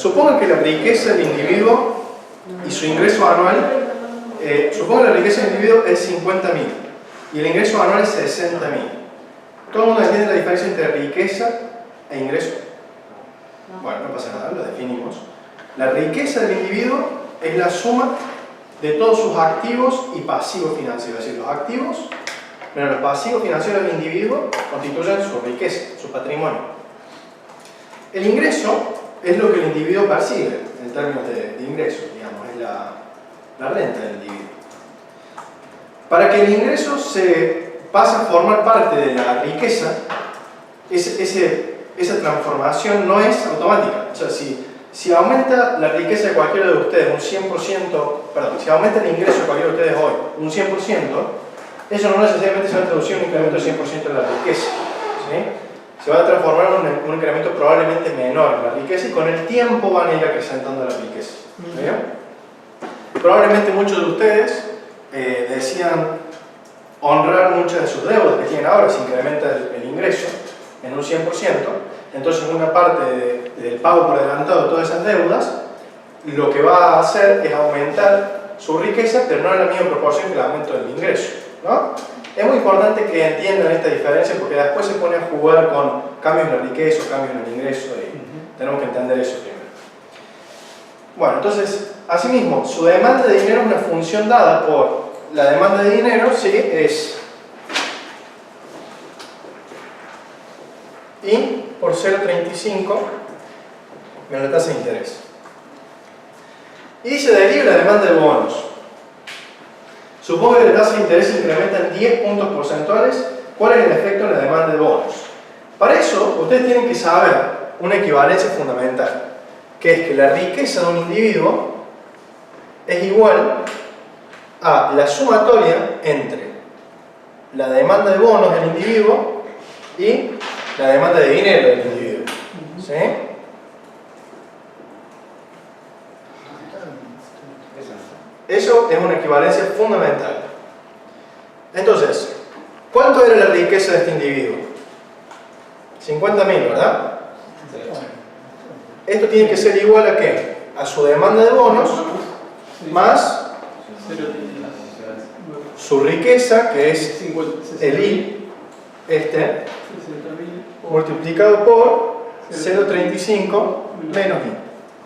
supongan que la riqueza del individuo y su ingreso anual, supongan que la riqueza del individuo es 50.000 y el ingreso anual es 60.000. ¿Todo el mundo entiende la diferencia entre riqueza e ingreso? Bueno, no pasa nada, lo definimos. La riqueza del individuo es la suma de todos sus activos y pasivos financieros. Es decir, los activos menos los pasivos financieros del individuo constituyen su riqueza, su patrimonio. El ingreso es lo que el individuo percibe en términos de ingresos, digamos, es la renta del individuo. Para que el ingreso se pase a formar parte de la riqueza, esa transformación no es automática. O sea, si aumenta la riqueza de cualquiera de ustedes un 100%, perdón, si aumenta el ingreso de cualquiera de ustedes hoy un 100%, eso no necesariamente se va a traducir en un incremento del 100% de la riqueza, ¿sí? Se va a transformar en un incremento probablemente menor en la riqueza y con el tiempo van a ir acrecentando la riqueza. ¿Sí? Probablemente muchos de ustedes decían honrar muchas de sus deudas que tienen ahora, si incrementa el ingreso en un 100%, entonces una parte del pago por adelantado de todas esas deudas, lo que va a hacer es aumentar su riqueza, pero no en la misma proporción que el aumento del ingreso, ¿no? Es muy importante que entiendan esta diferencia porque después se pone a jugar con cambios en la riqueza o cambios en el ingreso y tenemos que entender eso primero. Bueno, entonces, asimismo, su demanda de dinero es una función dada por la demanda de dinero, sí, es I por 0,35 menos la tasa de interés. Y se deriva la demanda de bonos. Supongo que la tasa de interés incrementa en 10 puntos porcentuales. ¿Cuál es el efecto en la demanda de bonos? Para eso, ustedes tienen que saber una equivalencia fundamental, que es que la riqueza de un individuo es igual a la sumatoria entre la demanda de bonos del individuo y la demanda de dinero del individuo. ¿Sí? Eso es una equivalencia fundamental. Entonces, ¿cuánto era la riqueza de este individuo? 50.000, ¿verdad? Esto tiene que ser igual a ¿qué? A su demanda de bonos más su riqueza, que es el I, multiplicado por 0,35 menos I.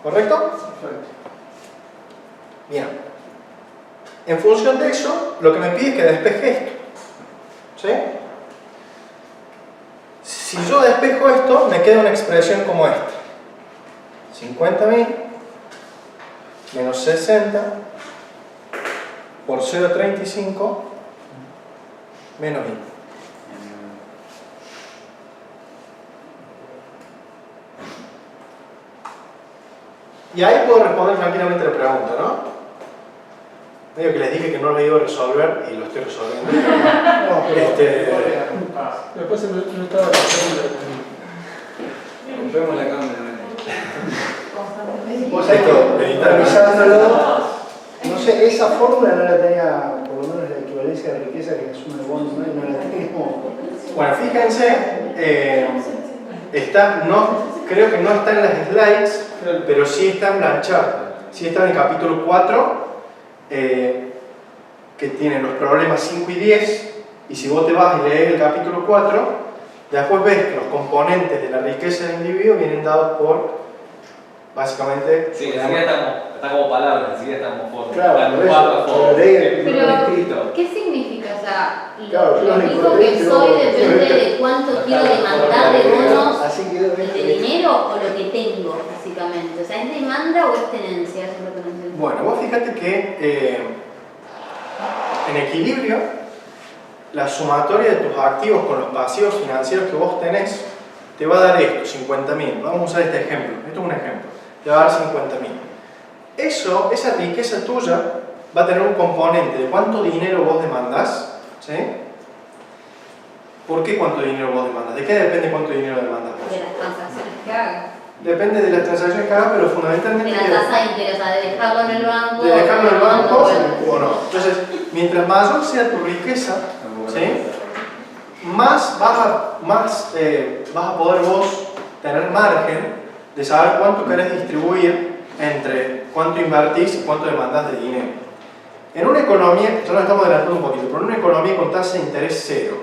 ¿Correcto? Bien. En función de eso, lo que me pide es que despeje esto. ¿Sí? Si yo despejo esto, me queda una expresión como esta. 50.000 menos 60 por 0,35 menos I. Y ahí puedo responder tranquilamente la pregunta, ¿no? Medio que les dije que no lo iba a resolver y lo estoy resolviendo. No, pero Después se me estaba pasando. Rompemos la cámara. vos esto, revisándolo, no sé, esa fórmula no la tenía, por lo menos la equivalencia de riqueza que asume el bono, no la tengo. Bueno, fíjense, creo que no está en las slides, pero sí está en Blanchard. Sí está en el capítulo 4. Que tiene los problemas 5 y 10, y si vos te vas y lees el capítulo 4, después ves que los componentes de la riqueza del individuo vienen dados por, básicamente... Sí, ni siquiera está como palabras, ni siquiera está como forma. Claro, pero ¿qué significa? O sea, lo único que soy depende de cuánto quiero demandar de bonos, de dinero o lo que tengo, básicamente. O sea, ¿es demanda o es tenencia? Eso es lo que no entiendo. Bueno, vos fíjate que en equilibrio, la sumatoria de tus activos con los pasivos financieros que vos tenés te va a dar esto, 50.000. Vamos a usar este ejemplo. Esto es un ejemplo. Te va a dar 50.000. Esa riqueza tuya va a tener un componente de cuánto dinero vos demandás. ¿Sí? ¿Por qué cuánto dinero vos demandás? ¿De qué depende cuánto dinero demandás vos? De las transacciones que haga. Depende de las transacciones que hagas, pero fundamentalmente... De la tasa de interés, o sea, de dejarlo en el banco... De dejarlo en el banco o no. Entonces, mientras mayor sea tu riqueza, ¿sí? más vas a poder vos tener margen de saber cuánto querés distribuir entre cuánto invertís y cuánto demandás de dinero. En una economía, ya nos estamos adelantando un poquito, pero en una economía con tasa de interés cero,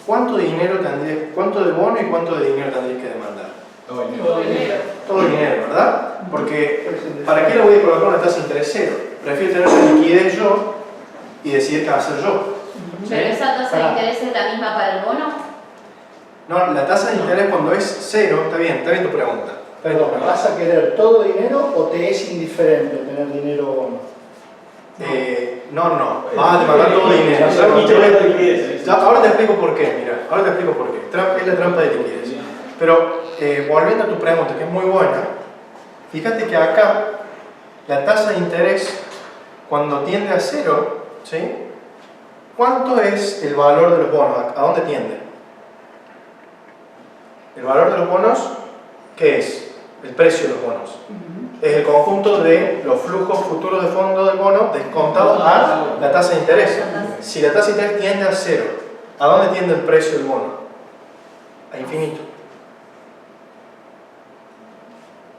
¿cuánto dinero tendrías, cuánto de bono y cuánto de dinero tendrías que demandar? Todo dinero. Todo dinero, ¿verdad? Porque ¿para qué le voy a colocar una tasa de interés cero? Prefiero tener la liquidez yo y decidir qué hacer yo. ¿Sí? ¿Pero esa tasa de interés es la misma para el bono? No, la tasa de interés cuando es cero, está bien tu pregunta. Perdón, ¿vas a querer todo dinero o te es indiferente tener dinero o bono? No, vas a demandar todo dinero. Ahora te explico por qué, mira, ahora te explico por qué. Es la trampa de liquidez. Pero volviendo a tu pregunta, que es muy buena, fíjate que acá la tasa de interés, cuando tiende a cero, ¿sí? ¿Cuánto es el valor de los bonos? ¿A dónde tiende? El valor de los bonos, ¿qué es? El precio de los bonos. Es el conjunto de los flujos futuros de fondo del bono descontados a la tasa de interés. Si la tasa de interés tiende a cero, ¿a dónde tiende el precio del bono? A infinito.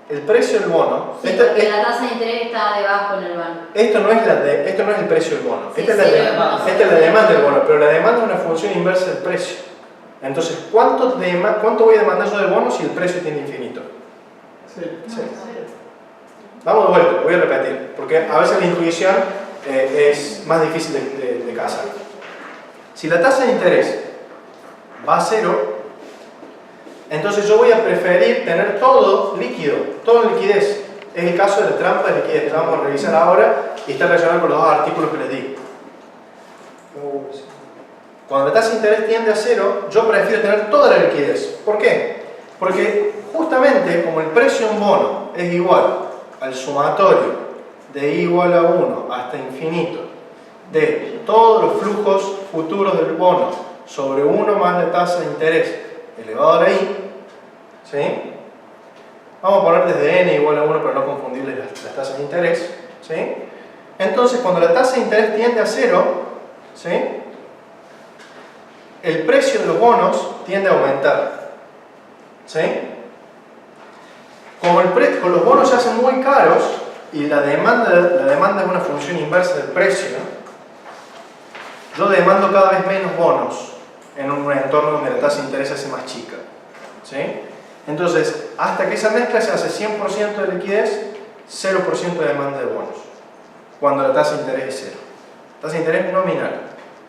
El precio del bono... Sí, porque la tasa de interés está debajo en el banco. Esto no es el precio del bono. Sí, Esta es la demanda del bono, pero la demanda es una función inversa del precio. Entonces, ¿cuánto voy a demandar yo del bono si el precio tiende a infinito? Sí. Vamos de vuelta, voy a repetir, porque a veces la intuición es más difícil de cazar. Si la tasa de interés va a cero, entonces yo voy a preferir tener todo líquido, todo en liquidez. Es el caso de la trampa de liquidez que vamos a revisar ahora y está relacionado con los dos artículos que les di. Cuando la tasa de interés tiende a cero, yo prefiero tener toda la liquidez. ¿Por qué? Porque justamente como el precio en bono es igual al sumatorio de i igual a 1 hasta infinito de todos los flujos futuros del bono sobre 1 más la tasa de interés elevado a la i, ¿sí? Vamos a poner desde n igual a 1 para no confundirles las tasas de interés, ¿sí? Entonces cuando la tasa de interés tiende a 0, ¿sí? El precio de los bonos tiende a aumentar, ¿sí? Como los bonos se hacen muy caros y la demanda es una función inversa del precio, yo demando cada vez menos bonos en un entorno donde la tasa de interés se hace más chica, ¿sí? Entonces, hasta que esa mezcla se hace 100% de liquidez, 0% de demanda de bonos, cuando la tasa de interés es cero. La tasa de interés nominal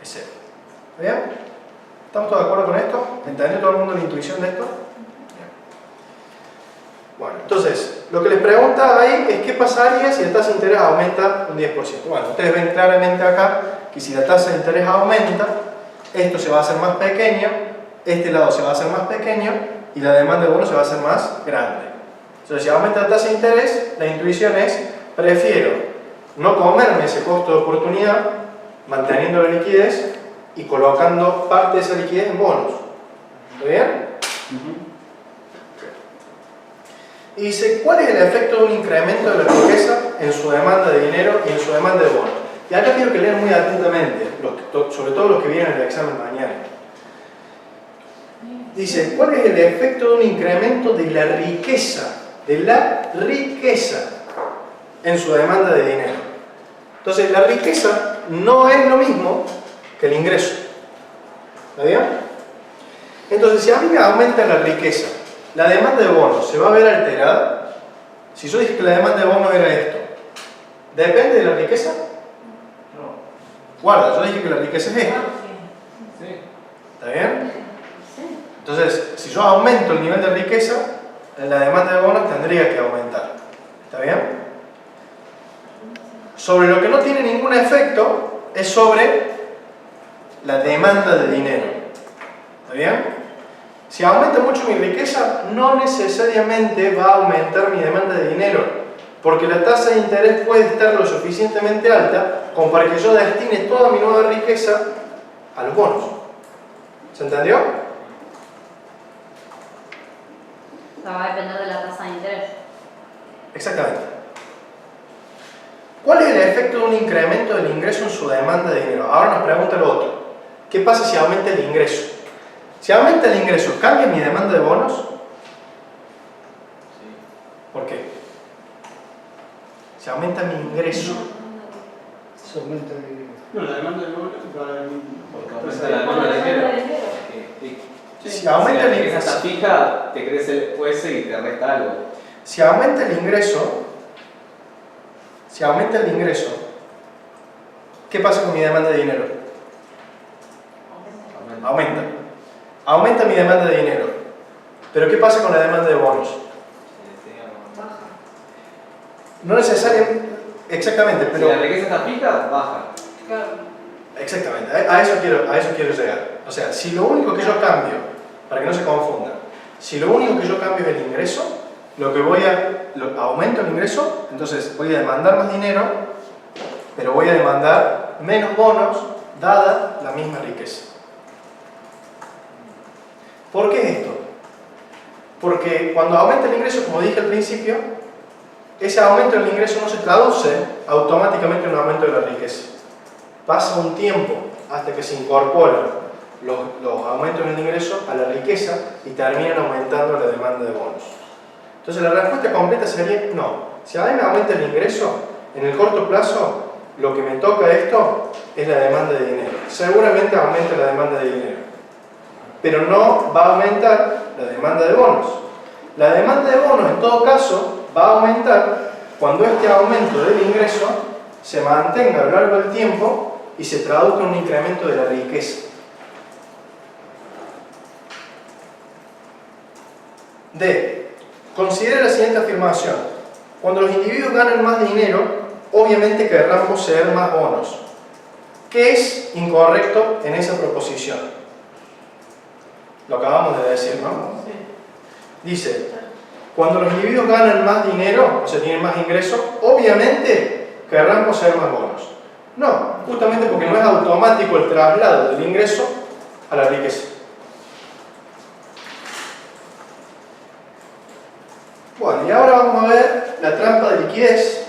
es cero. ¿Bien? ¿Estamos todos de acuerdo con esto? ¿Entendió todo el mundo la intuición de esto? Bueno, entonces, lo que les pregunta ahí es qué pasaría si la tasa de interés aumenta un 10%. Bueno, ustedes ven claramente acá que si la tasa de interés aumenta, esto se va a hacer más pequeño, este lado se va a hacer más pequeño y la demanda de bonos se va a hacer más grande. Entonces, si aumenta la tasa de interés, la intuición es, prefiero no comerme ese costo de oportunidad, manteniendo la liquidez y colocando parte de esa liquidez en bonos. ¿Está bien? Y dice, ¿cuál es el efecto de un incremento de la riqueza en su demanda de dinero y en su demanda de bonos? Y acá quiero que lean muy atentamente, sobre todo los que vienen en el examen mañana. Dice, ¿cuál es el efecto de un incremento de la riqueza en su demanda de dinero? Entonces, la riqueza no es lo mismo que el ingreso. ¿Está bien? Entonces, si a mí me aumenta la riqueza, la demanda de bonos se va a ver alterada. Si yo dije que la demanda de bonos era esto, ¿depende de la riqueza? No. Guarda, yo dije que la riqueza es esto. ¿Está bien? Entonces, si yo aumento el nivel de riqueza, la demanda de bonos tendría que aumentar. ¿Está bien? Sobre lo que no tiene ningún efecto es sobre la demanda de dinero. ¿Está bien? Si aumenta mucho mi riqueza, no necesariamente va a aumentar mi demanda de dinero, porque la tasa de interés puede estar lo suficientemente alta como para que yo destine toda mi nueva riqueza a los bonos. ¿Se entendió? O sea, va a depender de la tasa de interés. Exactamente. ¿Cuál es el efecto de un incremento del ingreso en su demanda de dinero? Ahora nos pregunta lo otro. ¿Qué pasa si aumenta el ingreso? Si aumenta el ingreso, ¿cambia mi demanda de bonos? ¿Por qué? Si aumenta mi ingreso, Se aumenta el... No, la demanda de bonos para el... Porque aumenta la demanda de dinero. si aumenta Si la el riqueza está ingreso, fija, te crece el juez y te resta algo. si aumenta el ingreso, ¿qué pasa con mi demanda de dinero? Aumenta. Aumenta mi demanda de dinero. Pero ¿qué pasa con la demanda de bonos? No necesariamente, exactamente, pero... Si la riqueza está fija, baja. Exactamente, a eso quiero llegar. O sea, si lo único que yo cambio, para que no se confunda, si lo único que yo cambio es el ingreso, aumento el ingreso, entonces voy a demandar más dinero, pero voy a demandar menos bonos, dada la misma riqueza. ¿Por qué esto? Porque cuando aumenta el ingreso, como dije al principio, ese aumento del ingreso no se traduce automáticamente en un aumento de la riqueza. Pasa un tiempo hasta que se incorporan los aumentos en el ingreso a la riqueza y terminan aumentando la demanda de bonos. Entonces la respuesta completa sería no. Si a mí me aumenta el ingreso, en el corto plazo lo que me toca esto es la demanda de dinero. Seguramente aumenta la demanda de dinero, pero no va a aumentar la demanda de bonos. La demanda de bonos en todo caso va a aumentar cuando este aumento del ingreso se mantenga a lo largo del tiempo y se traduzca en un incremento de la riqueza. D. Considera la siguiente afirmación. Cuando los individuos ganan más dinero, obviamente querrán poseer más bonos. ¿Qué es incorrecto en esa proposición? Lo acabamos de decir, ¿no? Dice, cuando los individuos ganan más dinero, o sea, tienen más ingresos, obviamente querrán poseer más bonos. No, justamente porque no es automático el traslado del ingreso a la riqueza. Bueno, y ahora vamos a ver la trampa de liquidez.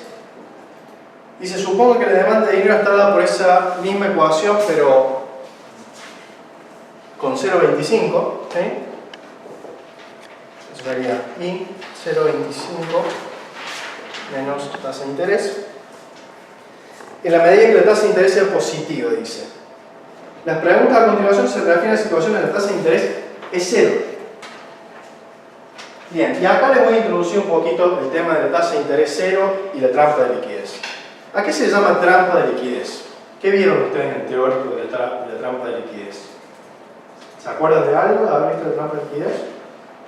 Y se supone que la demanda de dinero está dada por esa misma ecuación, pero con 0,25, ¿sí? Eso sería I 0,25 menos tasa de interés. En la medida que la tasa de interés sea positiva, dice. Las preguntas a continuación se refieren a situaciones donde la tasa de interés es cero. Bien, y acá les voy a introducir un poquito el tema de la tasa de interés cero y la trampa de liquidez. ¿A qué se llama trampa de liquidez? ¿Qué vieron ustedes en el teórico de la trampa de liquidez? ¿Se acuerdan de algo de haber visto la trampa de liquidez?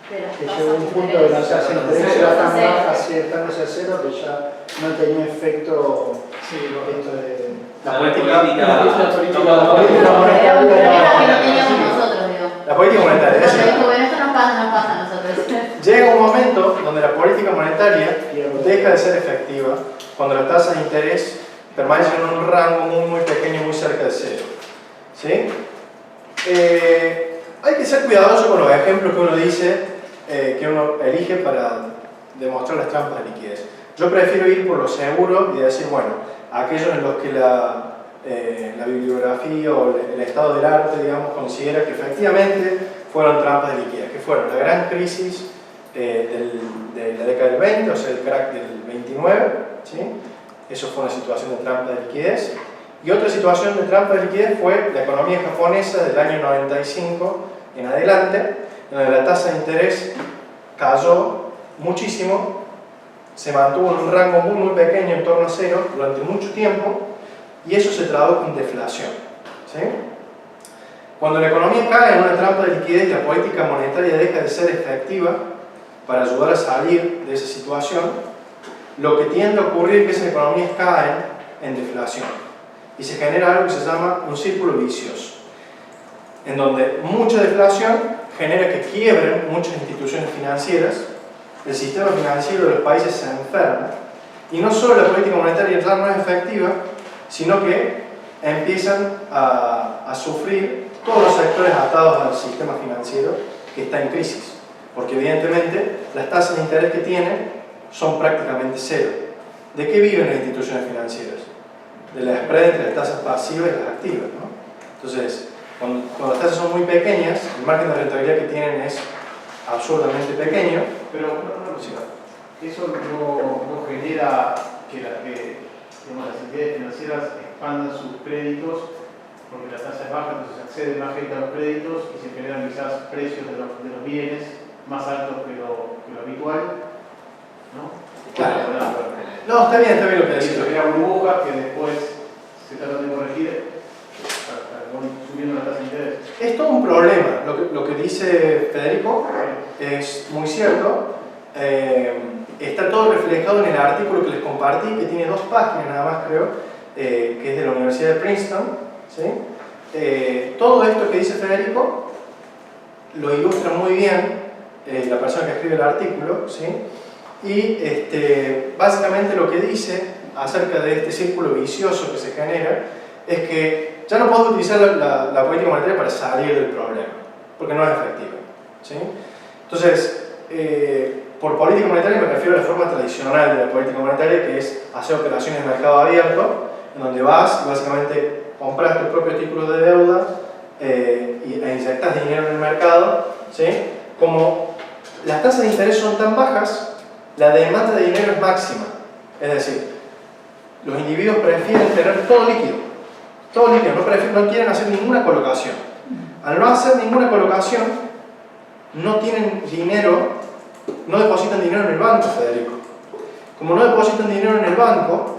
Que llegó un punto de la tasa de interés era tan baja, acercándose a cero, que ya no tenía efecto esto de... La política monetaria. La política monetaria, es decir, Bueno, esto nos pasa a nosotros. llega un momento donde la política monetaria deja de ser efectiva cuando las tasas de interés permanecen en un rango muy pequeño, muy cerca de cero. ¿Sí? Hay que ser cuidadoso con los ejemplos que uno dice, que uno elige para demostrar las trampas de liquidez. Yo prefiero ir por lo seguro y decir, bueno, aquellos en los que la bibliografía o el estado del arte, digamos, considera que efectivamente fueron trampas de liquidez, que fueron la gran crisis de la década del 20, o sea, el crack del 29, ¿sí? Eso fue una situación de trampa de liquidez. Y otra situación de trampa de liquidez fue la economía japonesa del año 95 en adelante, donde la tasa de interés cayó muchísimo, se mantuvo en un rango muy pequeño, en torno a cero, durante mucho tiempo, y eso se tradujo en deflación. ¿Sí? Cuando la economía cae en una trampa de liquidez y la política monetaria deja de ser efectiva para ayudar a salir de esa situación, lo que tiende a ocurrir es que esas economías caen en deflación y se genera algo que se llama un círculo vicioso, en donde mucha deflación genera que quiebren muchas instituciones financieras, el sistema financiero de los países se enferma y no solo la política monetaria ya no es efectiva, sino que empiezan a sufrir todos los sectores atados al sistema financiero que está en crisis, porque evidentemente las tasas de interés que tienen son prácticamente cero. ¿De qué viven las instituciones financieras? De la spread entre las tasas pasivas y las activas, ¿no? Entonces, cuando las tasas son muy pequeñas, el margen de rentabilidad que tienen es absurdamente pequeño. Pero, eso no genera que digamos, las entidades financieras expandan sus créditos porque la tasa es baja, entonces accede más gente a los créditos y se generan quizás precios de los bienes más altos que lo habitual, ¿no? Claro. No, está bien lo que Se decís. genera burbujas que después se tratan de corregir subiendo la tasa de interés. Es todo un problema. Lo que dice Federico es muy cierto. Está todo reflejado en el artículo que les compartí, que tiene 2 páginas nada más, creo, que es de la Universidad de Princeton. ¿Sí? Todo esto que dice Federico lo ilustra muy bien la persona que escribe el artículo. ¿Sí? Y básicamente lo que dice acerca de este círculo vicioso que se genera es que ya no podemos utilizar la política monetaria para salir del problema, porque no es efectiva. ¿Sí? Entonces, por política monetaria me refiero a la forma tradicional de la política monetaria, que es hacer operaciones de mercado abierto, en donde vas y básicamente compras tus propios títulos de deuda e inyectas dinero en el mercado. ¿Sí? Como las tasas de interés son tan bajas, la demanda de dinero es máxima. Es decir, los individuos prefieren tener todo líquido, no quieren hacer ninguna colocación. Al no hacer ninguna colocación, no tienen dinero, no depositan dinero en el banco, Federico. Como no depositan dinero en el banco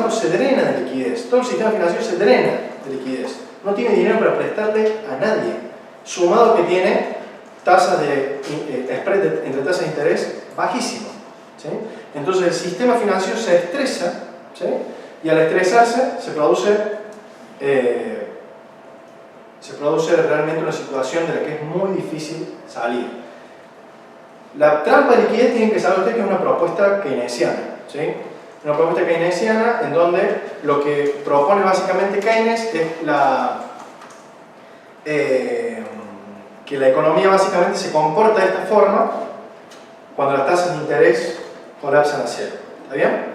se drena de liquidez, todo el sistema financiero se drena de liquidez. No tiene dinero para prestarle a nadie, sumado que tiene tasas de spread entre tasas de interés bajísimo. ¿Sí? Entonces el sistema financiero se estresa, ¿sí? Y al estresarse se produce realmente una situación de la que es muy difícil salir. La trampa de liquidez, tienen que saber ustedes que es una propuesta keynesiana. ¿Sí? Una propuesta keynesiana en donde lo que propone básicamente Keynes es que la economía básicamente se comporta de esta forma cuando las tasas de interés colapsan a cero. ¿Está bien?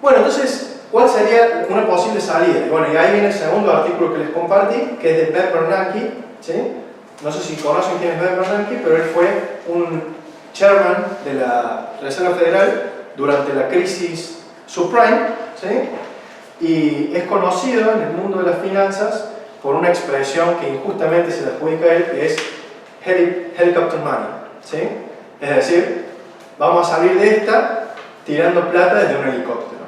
Bueno, entonces, ¿cuál sería una posible salida? Bueno, y ahí viene el segundo artículo que les compartí, que es de Ben Bernanke. ¿Sí? No sé si conocen quién es Ben Bernanke, pero él fue un chairman de la Reserva Federal durante la crisis subprime. ¿Sí? Y es conocido en el mundo de las finanzas por una expresión que injustamente se le adjudica a él, que es helicopter money. ¿Sí? Es decir, vamos a salir de esta tirando plata desde un helicóptero.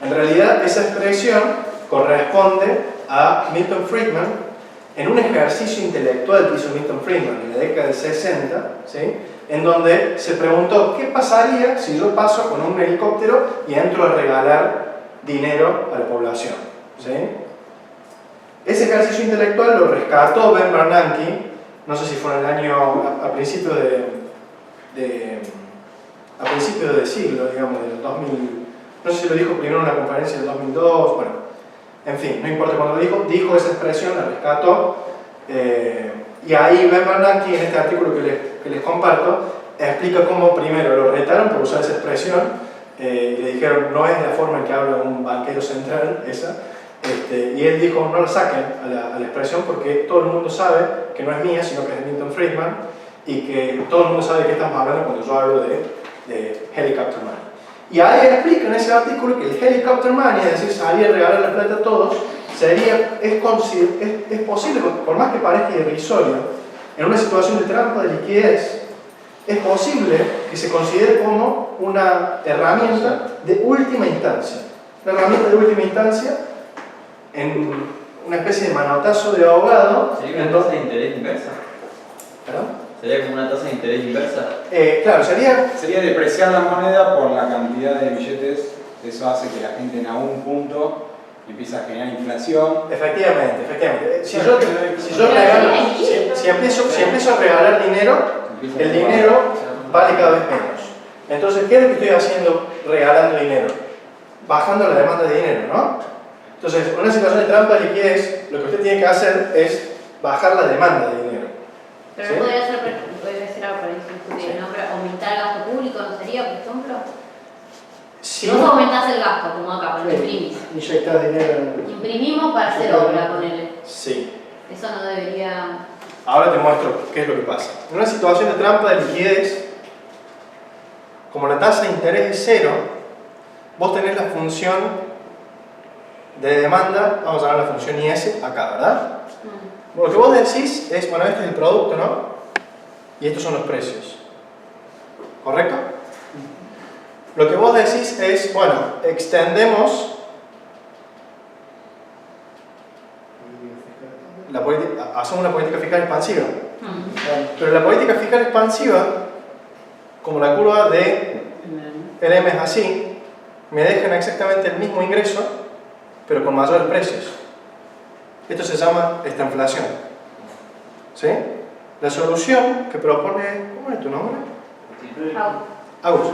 En realidad, esa expresión corresponde a Milton Friedman en un ejercicio intelectual que hizo Milton Friedman en la década del 60, ¿sí? En donde se preguntó qué pasaría si yo paso con un helicóptero y entro a regalar dinero a la población. ¿Sí? Ese ejercicio intelectual lo rescató Ben Bernanke, no sé si fue en el año a principios del siglo, digamos, del 2000, no sé si lo dijo primero en una conferencia del 2002, bueno, en fin, no importa cuándo lo dijo esa expresión, la rescató, y ahí Ben Bernanke, en este artículo que les comparto, explica cómo primero lo retaron por usar esa expresión, y le dijeron, no es la forma en que habla un banquero central, esa, y él dijo, no la saquen a la expresión porque todo el mundo sabe que no es mía, sino que es de Milton Friedman, y que todo el mundo sabe de qué estamos hablando cuando yo hablo de helicopter money. Y ahí explica en ese artículo que el helicopter money, es decir, salir a regalar la plata a todos, es posible, por más que parezca irrisorio, en una situación de trampa de liquidez, es posible que se considere como una herramienta de última instancia. Una herramienta de última instancia en una especie de manotazo de ahogado. ¿Sería una tasa de interés inversa? ¿Perdón? ¿Sería como una tasa de interés inversa? Claro, Sería depreciar la moneda por la cantidad de billetes. Eso hace que la gente en algún punto empiece a generar inflación. Efectivamente. Si empiezo a regalar dinero, el dinero vale cada vez menos. Entonces, ¿qué es lo que estoy haciendo regalando dinero? Bajando la demanda de dinero, ¿no? Entonces, en una situación de trampa de liquidez, lo que usted tiene que hacer es bajar la demanda de dinero. Pero ¿Sí? no podría ser algo para discutir, ¿no? Pero aumentar el gasto público, ¿no sería, por ejemplo? Si Si vos aumentás el gasto, como acá, cuando imprimís. Inyectar dinero en... Imprimimos para hacer obra, ponele. Sí. Eso no debería... Ahora te muestro qué es lo que pasa. En una situación de trampa de liquidez, como la tasa de interés es cero, vos tenés la función de demanda, vamos a llamar la función IS acá, ¿verdad? Lo que vos decís es, bueno, este es el producto, ¿no? Y estos son los precios. ¿Correcto? Lo que vos decís es, bueno, extendemos la política, hacemos una política fiscal expansiva. Pero la política fiscal expansiva, como la curva de LM es así, me dejan exactamente el mismo ingreso, pero con mayores precios. Esto se llama estanflación. ¿Sí? La solución que propone... ¿Cómo es tu nombre? Agus.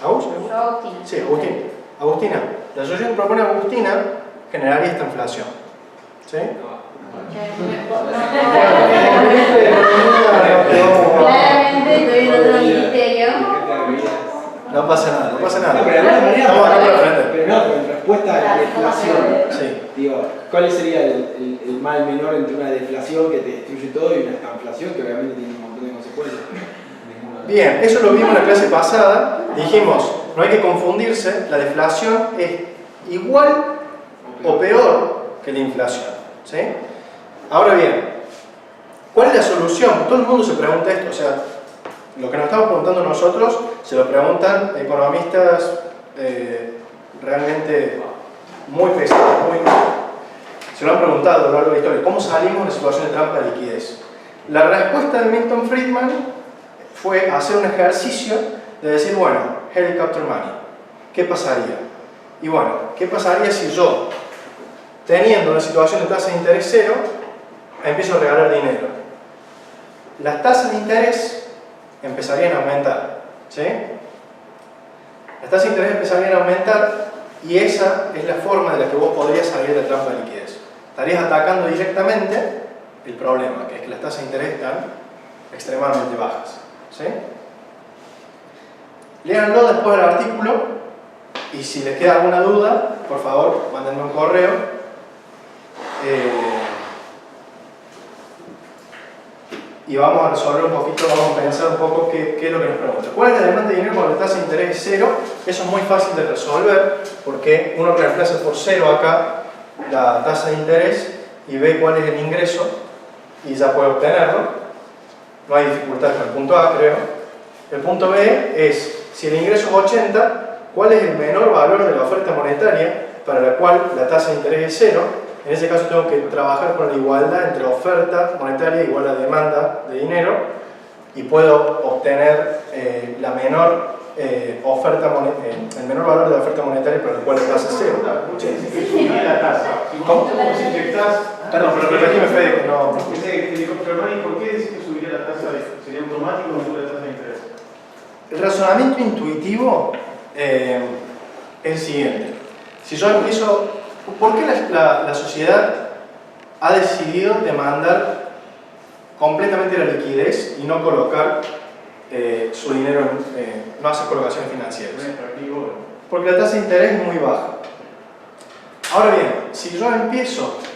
¿Agus? Agustina. Sí, Agustina. Agustina. La solución que propone Agustina generaría estanflación. ¿Sí? Claramente estoy en otro ministerio. No pasa nada, no pasa No, nada. pero de alguna manera, Estamos acá para aprender. pero no, pero en respuesta a la deflación, Sí. digo, ¿cuál sería el mal menor entre una deflación que te destruye todo y una estanflación que obviamente tiene un montón de consecuencias? Bien, eso lo vimos en la clase pasada. Dijimos, no hay que confundirse, la deflación es igual o peor que la inflación. ¿Sí? Ahora bien, ¿cuál es la solución? Todo el mundo se pregunta esto, o sea, lo que nos estamos preguntando nosotros se lo preguntan economistas realmente muy pesados, se lo han preguntado a lo largo de la historia. ¿Cómo salimos de una situación de trampa de liquidez? La respuesta de Milton Friedman fue hacer un ejercicio de decir, bueno, helicopter money, ¿qué pasaría? Y bueno, ¿qué pasaría si yo, teniendo una situación de tasa de interés cero, empiezo a regalar dinero? Las tasas de interés empezarían a aumentar, ¿sí? Las tasas de interés empezarían a aumentar y esa es la forma de la que vos podrías salir de la trampa de liquidez. Estarías atacando directamente el problema, que es que las tasas de interés están extremadamente bajas, ¿sí? Léanlo después del artículo y si les queda alguna duda, por favor, mándenme un correo. Y vamos a resolver un poquito, vamos a pensar un poco qué es lo que nos pregunta. ¿Cuál es la demanda de dinero cuando la tasa de interés es cero? Eso es muy fácil de resolver porque uno reemplaza por cero acá la tasa de interés y ve cuál es el ingreso y ya puede obtenerlo. No hay dificultad con el punto A, creo. El punto B es, si el ingreso es 80, ¿cuál es el menor valor de la oferta monetaria para la cual la tasa de interés es cero? En ese caso tengo que trabajar con la igualdad entre oferta monetaria igual a demanda de dinero y puedo obtener la menor el menor valor de la oferta monetaria para la cual la tasa es cero. Subir la tasa. ¿Cómo? Si inyectás... Perdón, pero repetime, Fede, que no... Ese helicóptero money, ¿por qué decís que subiría la tasa? ¿Sería automático o sube la tasa de interés? El razonamiento intuitivo es el siguiente. Si yo empiezo... ¿Por qué la sociedad ha decidido demandar completamente la liquidez y no colocar su dinero no hacer colocaciones financieras? Porque la tasa de interés es muy baja. Ahora bien, si yo empiezo